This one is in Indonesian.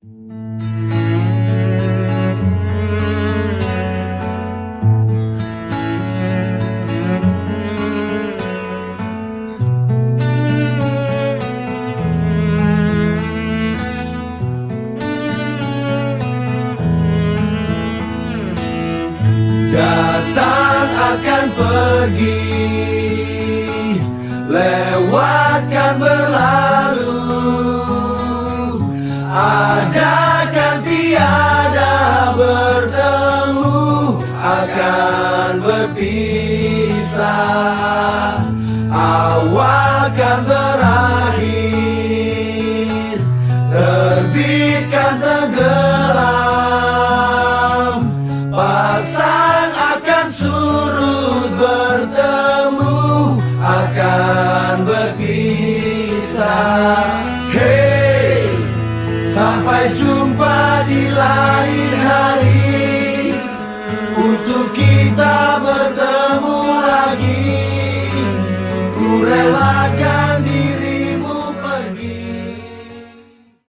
Datang akan pergi, lewatkan berlalu, ada kan tiada bertemu, akan berpisah. Awal kan berakhir, terbitkan tenggelam, pasang akan surut, bertemu akan berpisah. Hey, sampai jumpa di lain hari.